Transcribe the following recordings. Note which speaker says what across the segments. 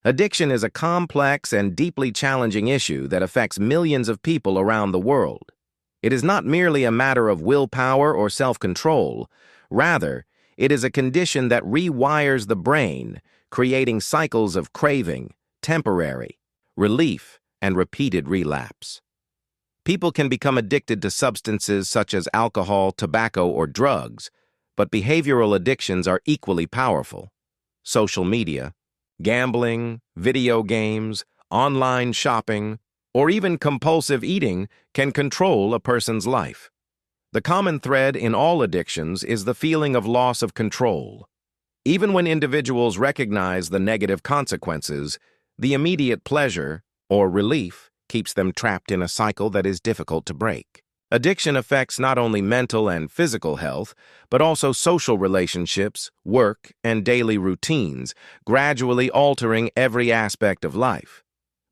Speaker 1: Addiction is a complex and deeply challenging issue that affects millions of people around the world. It is not merely a matter of willpower or self-control. Rather, it is a condition that rewires the brain, creating cycles of craving, temporary relief, and repeated relapse. People can become addicted to substances such as alcohol, tobacco, or drugs, but behavioral addictions are equally powerful. Social media, gambling, video games, online shopping, or even compulsive eating can control a person's life. The common thread in all addictions is the feeling of loss of control. Even when individuals recognize the negative consequences, the immediate pleasure, or relief, keeps them trapped in a cycle that is difficult to break. Addiction affects not only mental and physical health, but also social relationships, work, and daily routines, gradually altering every aspect of life.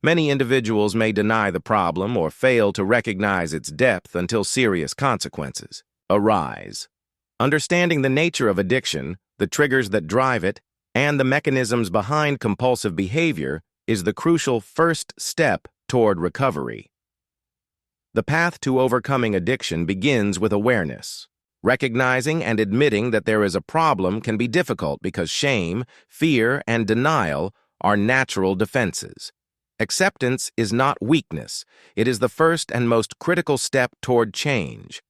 Speaker 1: Many individuals may deny the problem or fail to recognize its depth until serious consequences arise. Understanding the nature of addiction, the triggers that drive it, and the mechanisms behind compulsive behavior is the crucial first step toward recovery. The path to overcoming addiction begins with awareness. Recognizing and admitting that there is a problem can be difficult because shame, fear, and denial are natural defenses. Acceptance is not weakness. It is the first and most critical step toward change.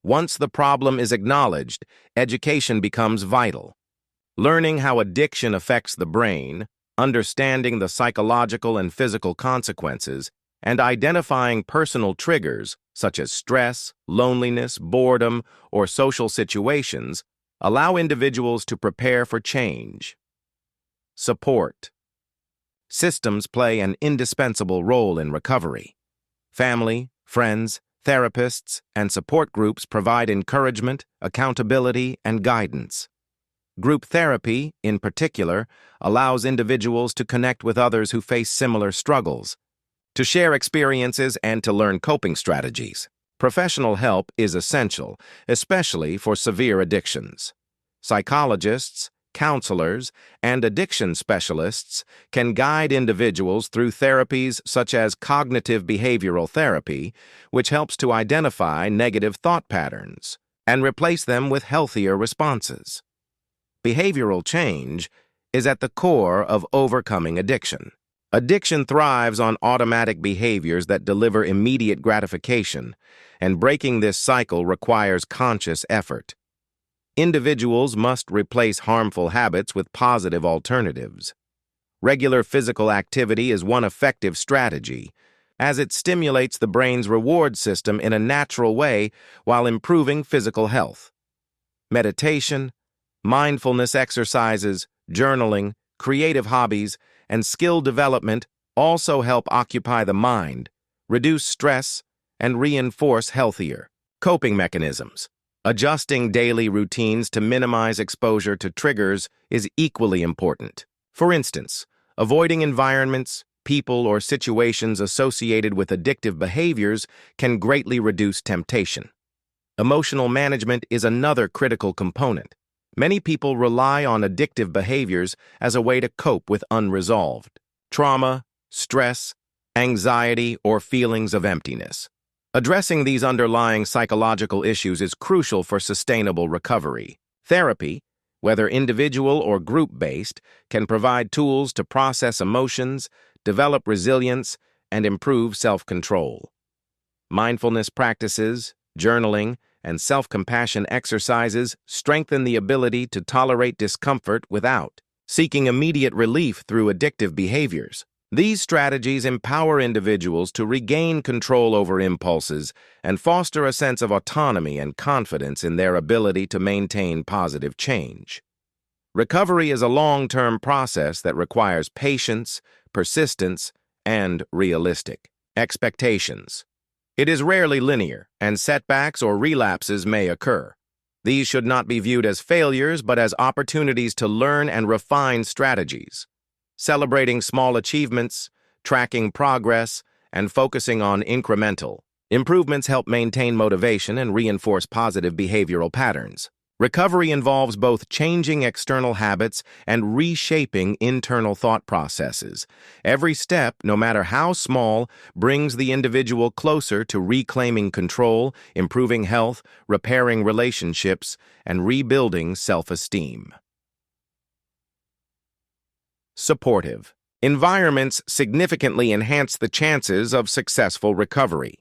Speaker 1: Once the problem is acknowledged, education becomes vital. Learning how addiction affects the brain, understanding the psychological and physical consequences, and identifying personal triggers, such as stress, loneliness, boredom, or social situations, allow individuals to prepare for change. Support. Systems play an indispensable role in recovery. Family, friends, therapists, and support groups provide encouragement, accountability, and guidance. Group therapy, in particular, allows individuals to connect with others who face similar struggles, to share experiences, and to learn coping strategies. Professional help is essential, especially for severe addictions. Psychologists, counselors, and addiction specialists can guide individuals through therapies such as cognitive behavioral therapy, which helps to identify negative thought patterns and replace them with healthier responses. Behavioral change is at the core of overcoming addiction. Addiction thrives on automatic behaviors that deliver immediate gratification, and breaking this cycle requires conscious effort. Individuals must replace harmful habits with positive alternatives. Regular physical activity is one effective strategy, as it stimulates the brain's reward system in a natural way while improving physical health. Meditation, mindfulness exercises, journaling, creative hobbies, and skill development also help occupy the mind, reduce stress, and reinforce healthier coping mechanisms. Adjusting daily routines to minimize exposure to triggers is equally important. For instance, avoiding environments, people, or situations associated with addictive behaviors can greatly reduce temptation. Emotional management is another critical component. Many people rely on addictive behaviors as a way to cope with unresolved trauma, stress, anxiety, or feelings of emptiness. Addressing these underlying psychological issues is crucial for sustainable recovery. Therapy, whether individual or group-based, can provide tools to process emotions, develop resilience, and improve self-control. Mindfulness practices, journaling, and self-compassion exercises strengthen the ability to tolerate discomfort without seeking immediate relief through addictive behaviors. These strategies empower individuals to regain control over impulses and foster a sense of autonomy and confidence in their ability to maintain positive change. Recovery is a long-term process that requires patience, persistence, and realistic expectations. It is rarely linear, and setbacks or relapses may occur. These should not be viewed as failures, but as opportunities to learn and refine strategies. Celebrating small achievements, tracking progress, and focusing on incremental improvements help maintain motivation and reinforce positive behavioral patterns. Recovery involves both changing external habits and reshaping internal thought processes. Every step, no matter how small, brings the individual closer to reclaiming control, improving health, repairing relationships, and rebuilding self-esteem. Supportive environments significantly enhance the chances of successful recovery.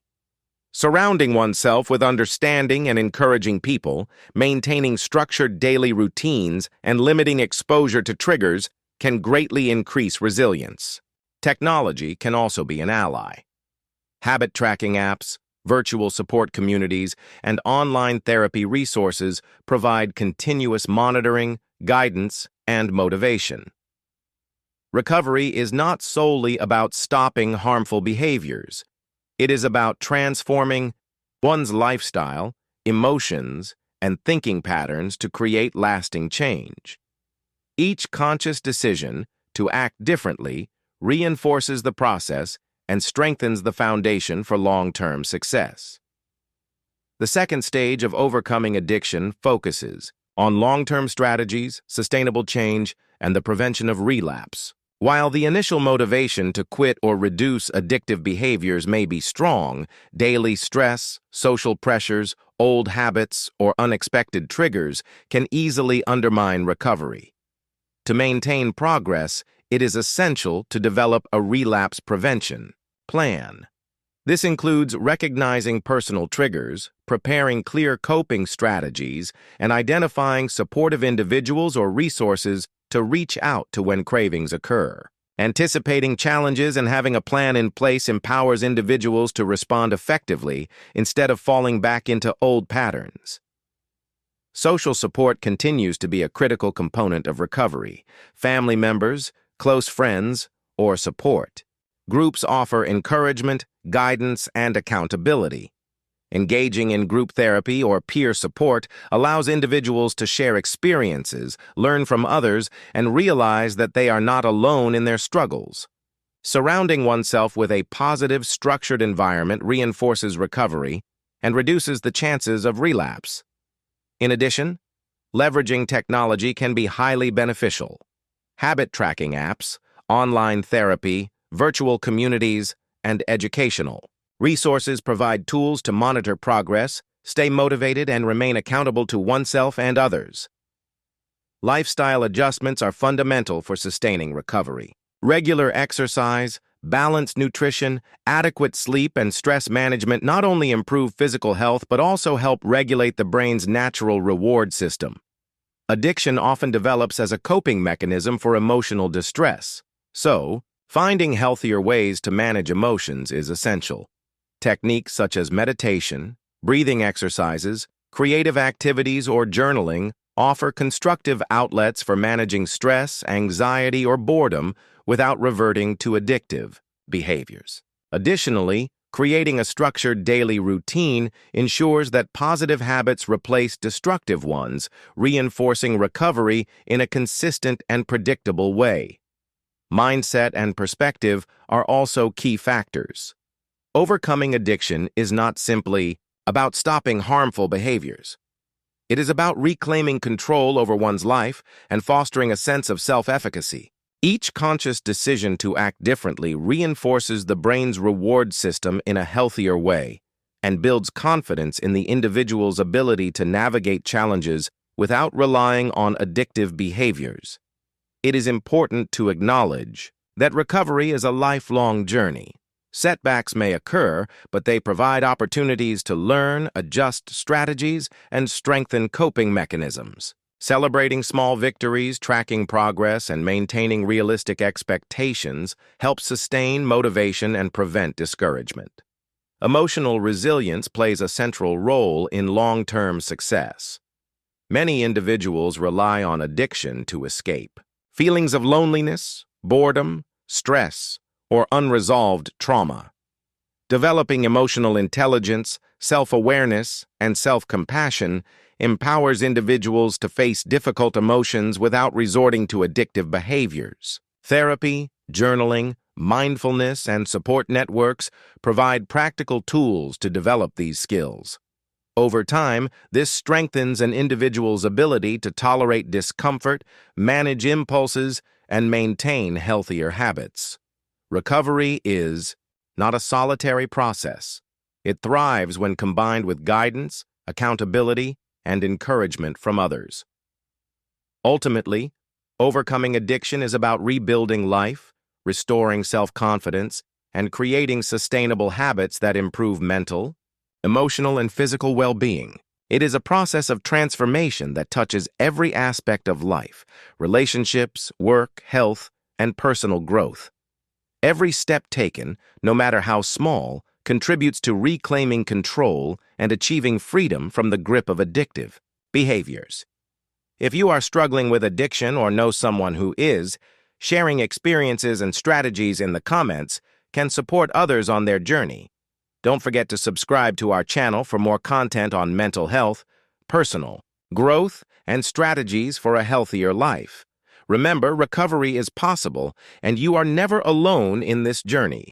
Speaker 1: Surrounding oneself with understanding and encouraging people, maintaining structured daily routines, and limiting exposure to triggers can greatly increase resilience. Technology can also be an ally. Habit tracking apps, virtual support communities, and online therapy resources provide continuous monitoring, guidance, and motivation. Recovery is not solely about stopping harmful behaviors. It is about transforming one's lifestyle, emotions, and thinking patterns to create lasting change. Each conscious decision to act differently reinforces the process and strengthens the foundation for long-term success. The second stage of overcoming addiction focuses on long-term strategies, sustainable change, and the prevention of relapse. While the initial motivation to quit or reduce addictive behaviors may be strong, daily stress, social pressures, old habits, or unexpected triggers can easily undermine recovery. To maintain progress, it is essential to develop a relapse prevention plan. This includes recognizing personal triggers, preparing clear coping strategies, and identifying supportive individuals or resources to reach out to when cravings occur. Anticipating challenges and having a plan in place empowers individuals to respond effectively instead of falling back into old patterns. Social support continues to be a critical component of recovery. Family members, close friends, or support groups offer encouragement, guidance, and accountability. Engaging in group therapy or peer support allows individuals to share experiences, learn from others, and realize that they are not alone in their struggles. Surrounding oneself with a positive, structured environment reinforces recovery and reduces the chances of relapse. In addition, leveraging technology can be highly beneficial. Habit tracking apps, online therapy, virtual communities, and educational resources provide tools to monitor progress, stay motivated, and remain accountable to oneself and others. Lifestyle adjustments are fundamental for sustaining recovery. Regular exercise, balanced nutrition, adequate sleep, and stress management not only improve physical health but also help regulate the brain's natural reward system. Addiction often develops as a coping mechanism for emotional distress. So, finding healthier ways to manage emotions is essential. Techniques such as meditation, breathing exercises, creative activities, or journaling offer constructive outlets for managing stress, anxiety, or boredom without reverting to addictive behaviors. Additionally, creating a structured daily routine ensures that positive habits replace destructive ones, reinforcing recovery in a consistent and predictable way. Mindset and perspective are also key factors. Overcoming addiction is not simply about stopping harmful behaviors. It is about reclaiming control over one's life and fostering a sense of self-efficacy. Each conscious decision to act differently reinforces the brain's reward system in a healthier way and builds confidence in the individual's ability to navigate challenges without relying on addictive behaviors. It is important to acknowledge that recovery is a lifelong journey. Setbacks may occur, but they provide opportunities to learn, adjust strategies, and strengthen coping mechanisms. Celebrating small victories, tracking progress, and maintaining realistic expectations helps sustain motivation and prevent discouragement. Emotional resilience plays a central role in long-term success. Many individuals rely on addiction to escape feelings of loneliness, boredom, stress, or unresolved trauma. Developing emotional intelligence, self-awareness, and self-compassion empowers individuals to face difficult emotions without resorting to addictive behaviors. Therapy, journaling, mindfulness, and support networks provide practical tools to develop these skills. Over time, this strengthens an individual's ability to tolerate discomfort, manage impulses, and maintain healthier habits. Recovery is not a solitary process. It thrives when combined with guidance, accountability, and encouragement from others. Ultimately, overcoming addiction is about rebuilding life, restoring self-confidence, and creating sustainable habits that improve mental, emotional, and physical well-being. It is a process of transformation that touches every aspect of life: relationships, work, health, and personal growth. Every step taken, no matter how small, contributes to reclaiming control and achieving freedom from the grip of addictive behaviors. If you are struggling with addiction or know someone who is, sharing experiences and strategies in the comments can support others on their journey. Don't forget to subscribe to our channel for more content on mental health, personal growth, and strategies for a healthier life. Remember, recovery is possible, and you are never alone in this journey.